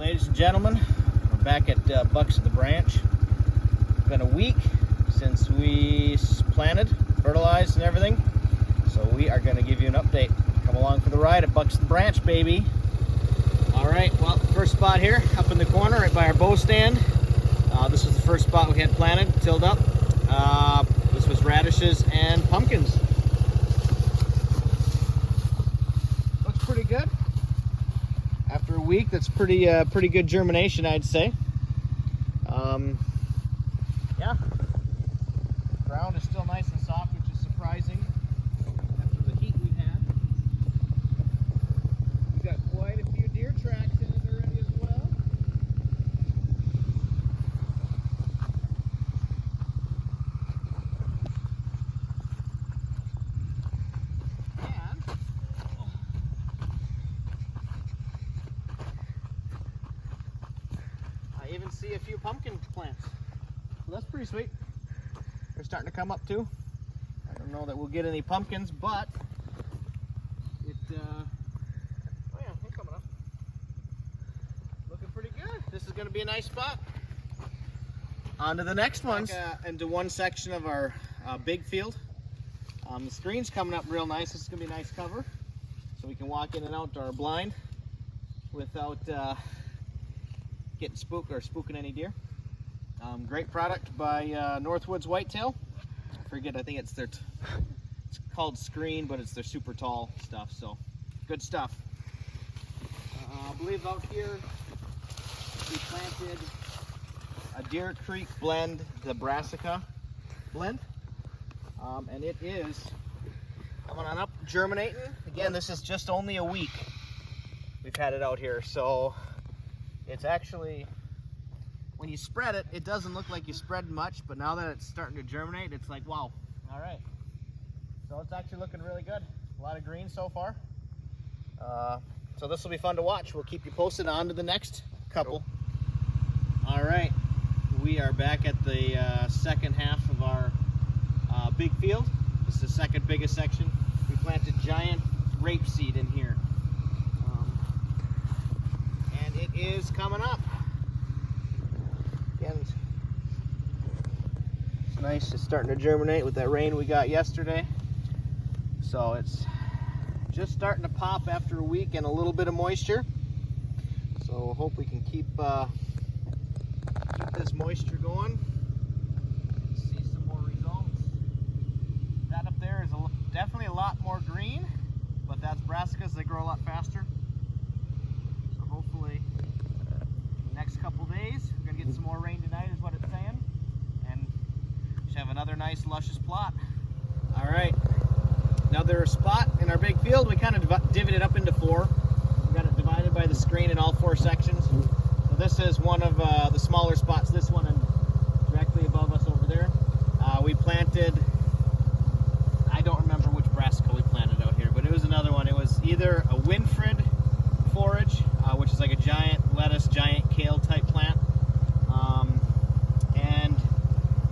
Ladies and gentlemen, we're back at Bucks of the Branch. It's been a week since we planted, fertilized, and everything. So we are going to give you an update. Come along for the ride at Bucks of the Branch, baby. All right, well, first spot here, up in the corner, right by our bow stand. This was the first spot we had planted, tilled up. This was radishes and pumpkins. Looks pretty good. After a week, that's pretty good germination, I'd say. Yeah, ground is still nice and soft, which is surprising after the heat we've had. We've got quite a few deer tracks in it already as well. And I even see a few pumpkin plants. So that's pretty sweet. They're starting to come up too. I don't know that we'll get any pumpkins, but it, oh yeah, they're coming up. Looking pretty good. This is going to be a nice spot. On to the next one. Into one section of our big field. The screen's coming up real nice. This is going to be a nice cover. So we can walk in and out to our blind without getting spooked or spooking any deer. Great product by Northwoods Whitetail. I forget, I think it's their, it's called Screen, but it's their super tall stuff, so good stuff. I believe out here we planted a Deer Creek blend, the Brassica blend, and it is coming on up, germinating. Again, this is just only a week we've had it out here, so it's actually, when you spread it, it doesn't look like you spread much, but now that it's starting to germinate, it's like, wow. All right. So it's actually looking really good. A lot of green so far. So this will be fun to watch. We'll keep you posted on to the next couple. All right. We are back at the second half of our big field. This is the second biggest section. We planted giant rapeseed in here. And it is coming up. It's nice. It's starting to germinate with that rain we got yesterday. So it's just starting to pop after a week and a little bit of moisture. So hope we can keep this moisture going. See some more results. That up there is definitely a lot more green, but that's brassicas. They grow a lot faster. So hopefully next couple days we're gonna get some more rain tonight is what it's saying, and we should have another nice luscious plot. All right, another spot in our big field. We kind of divvied it up into four. We got it divided by the screen in all four sections. So this is one of the smaller spots, this one, and directly above us over there we planted, I don't remember which brassica we planted out here, but it was another one. It was either a Winfred forage, which is like a giant lettuce, giant kale type plant, and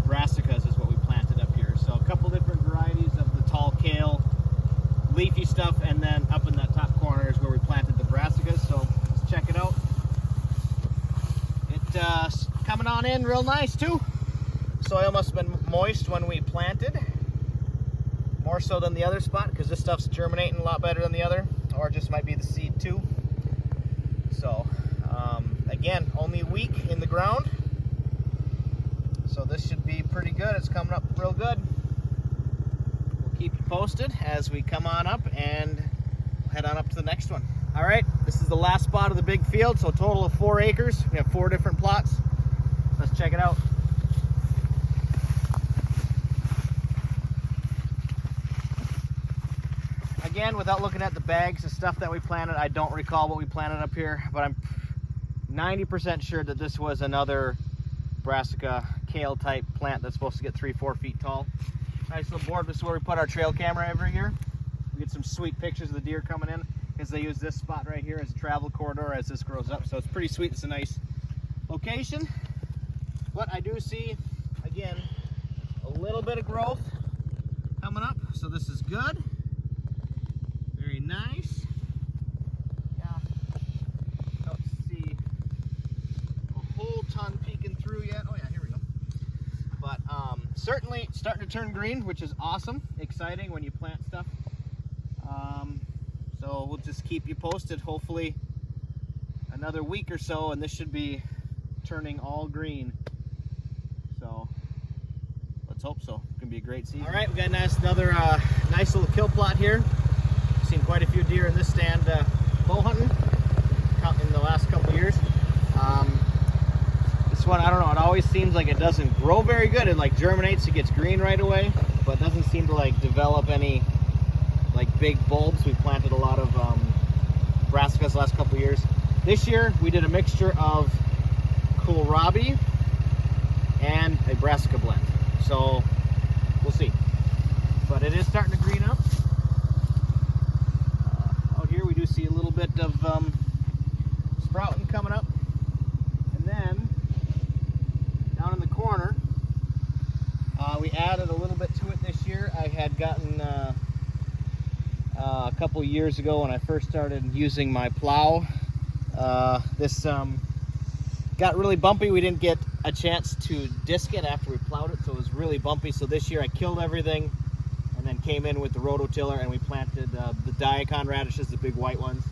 brassicas is what we planted up here. So a couple different varieties of the tall kale, leafy stuff, and then up in that top corner is where we planted the brassicas. So let's check it out. It's coming on in real nice too. Soil must have been moist when we planted, more so than the other spot, because this stuff's germinating a lot better than the other, or it just might be the seed too. So, again, only a week in the ground. So this should be pretty good. It's coming up real good. We'll keep you posted as we come on up and head on up to the next one. All right, this is the last spot of the big field. So a total of 4 acres. We have 4 different plots. Let's check it out. Again, without looking at the bags, the stuff that we planted, I don't recall what we planted up here, but I'm 90% sure that this was another brassica kale type plant that's supposed to get 3-4 feet tall. Nice little board. This is where we put our trail camera every year. We get some sweet pictures of the deer coming in, because they use this spot right here as a travel corridor as this grows up. So it's pretty sweet. It's a nice location. But I do see, again, a little bit of growth coming up. So this is good. Very nice. Yeah. Let's see. through yet. Oh yeah, here we go. But certainly starting to turn green, which is awesome, exciting when you plant stuff. So we'll just keep you posted. Hopefully another week or so, and this should be turning all green. So let's hope so. It's gonna be a great season. All right, we got another nice little kill plot here. Seen quite a few deer in this stand bow hunting in the last couple of years. This one, I don't know, it always seems like it doesn't grow very good. It like germinates, it gets green right away, but doesn't seem to like develop any like big bulbs. We planted a lot of brassicas the last couple of years. This year we did a mixture of kohlrabi and a brassica blend. So we'll see. But it is starting to green up. Out here we do see a little bit of sprouting coming up. And then down in the corner, we added a little bit to it this year. I had gotten a couple years ago when I first started using my plow. This got really bumpy. We didn't get a chance to disc it after we plowed it, so it was really bumpy. So this year I killed everything and then came in with the rototiller and we planted the daikon radishes, the big white ones,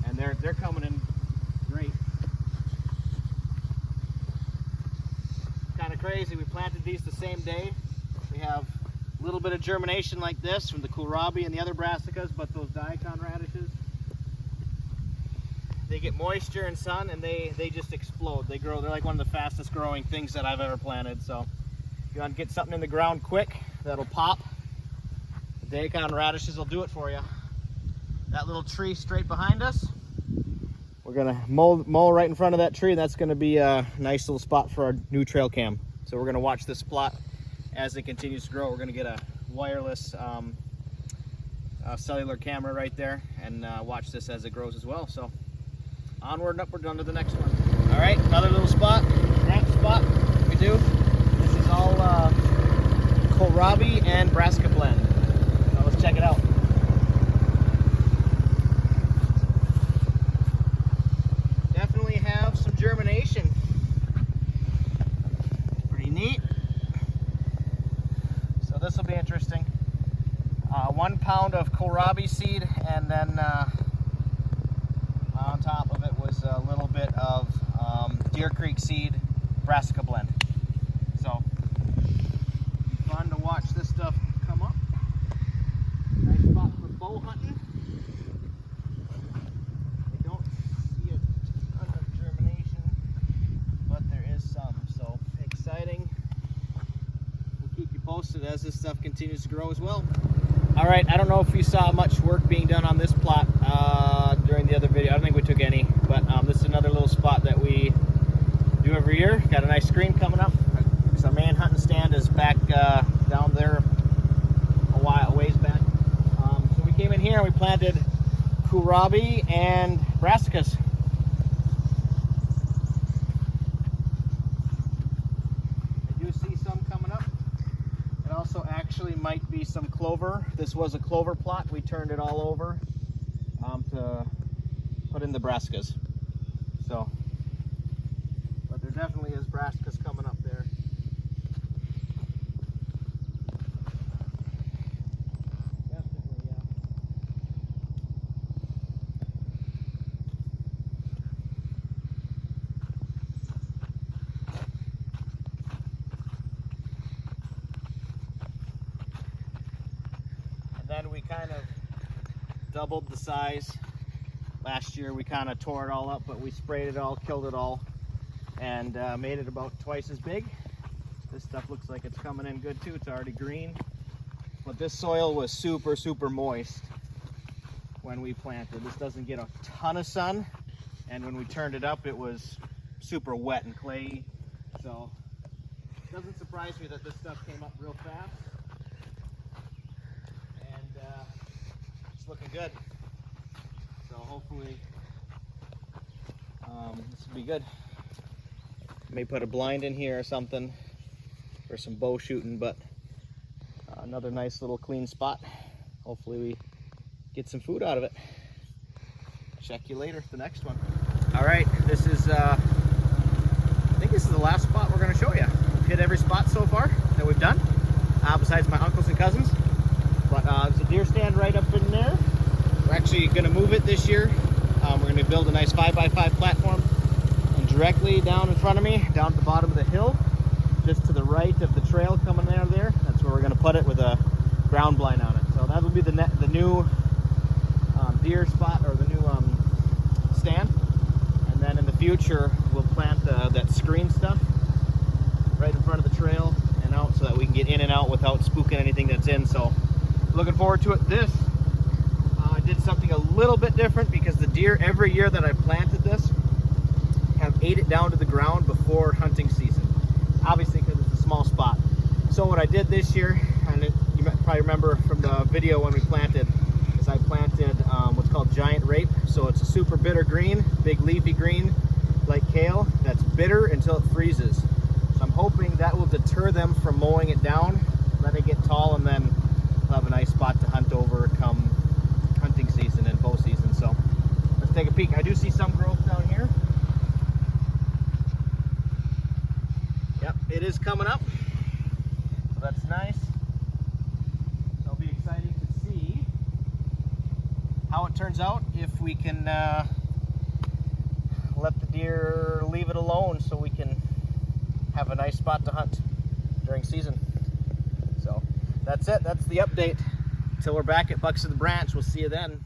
and they're coming in great. Kind of crazy. We planted these the same day. We have a little bit of germination like this from the kohlrabi and the other brassicas, but those daikon radishes, they get moisture and sun and they just explode. They grow. They're like one of the fastest growing things that I've ever planted. So if you want to get something in the ground quick that'll pop, the daikon radishes will do it for you. That little tree straight behind us, we're gonna mow right in front of that tree. That's gonna be a nice little spot for our new trail cam. So we're gonna watch this plot as it continues to grow. We're gonna get a wireless cellular camera right there and watch this as it grows as well. So onward and upward on to the next one. All right, another little spot, ramp spot we do. This is all kohlrabi and brassica blend. So let's check it out. Definitely have some germination. Pretty neat. So this will be interesting. 1 pound of kohlrabi seed, and then on top of it was a little bit of Deer Creek seed brassica blend. So fun to watch this stuff come up. Nice spot for bow hunting. I don't see a ton of germination, but there is some. So exciting. We'll keep you posted as this stuff continues to grow as well. All right, I don't know if you saw much work being done on this plot during the other video. I don't think we took any, but this is another little spot that we do every year. Got a nice screen coming up. So our main hunting stand is back down there a ways back. So we came in here and we planted kohlrabi and brassicas. I do see some coming up. It also actually might be some clover. This was a clover plot. We turned it all over to put in the brassicas. So, but there definitely is brassicas coming up there. Definitely, yeah. And then we kind of doubled the size. Last year we kind of tore it all up, but we sprayed it all, killed it all, and made it about twice as big. This stuff looks like it's coming in good too. It's already green, but this soil was super, super moist when we planted. This doesn't get a ton of sun, and when we turned it up, it was super wet and clayey. So it doesn't surprise me that this stuff came up real fast, and it's looking good. So hopefully this will be good. May put a blind in here or something for some bow shooting, but another nice little clean spot. Hopefully we get some food out of it. Check you later, the next one. All right, this is I think this is the last spot we're going to show you. We've hit every spot so far that we've done, besides my uncles and cousins. But there's a deer stand right up in there. We're actually going to move it this year. We're going to build a nice 5x5 platform, and directly down in front of me, down at the bottom of the hill, just to the right of the trail coming out of there, that's where we're going to put it with a ground blind on it. So that will be the new deer spot, or the new stand. And then in the future, we'll plant that screen stuff right in front of the trail and out, so that we can get in and out without spooking anything that's in. So looking forward to it. This I did something a little bit different, because the deer every year that I've planted this have ate it down to the ground before hunting season, obviously because it's a small spot. So what I did this year, and you might probably remember from the video when we planted, is I planted what's called giant rape. So it's a super bitter green, big leafy green like kale, that's bitter until it freezes. So I'm hoping that will deter them from mowing it down, let it get tall, and then we'll have a nice spot to hunt over come hunting season and bow season. So let's take a peek. I do see some growth down here. Yep, it is coming up. So that's nice. So it'll be exciting to see how it turns out, if we can let the deer leave it alone so we can have a nice spot to hunt during season. So that's it. That's the update. Until we're back at Bucks of the Branch, we'll see you then.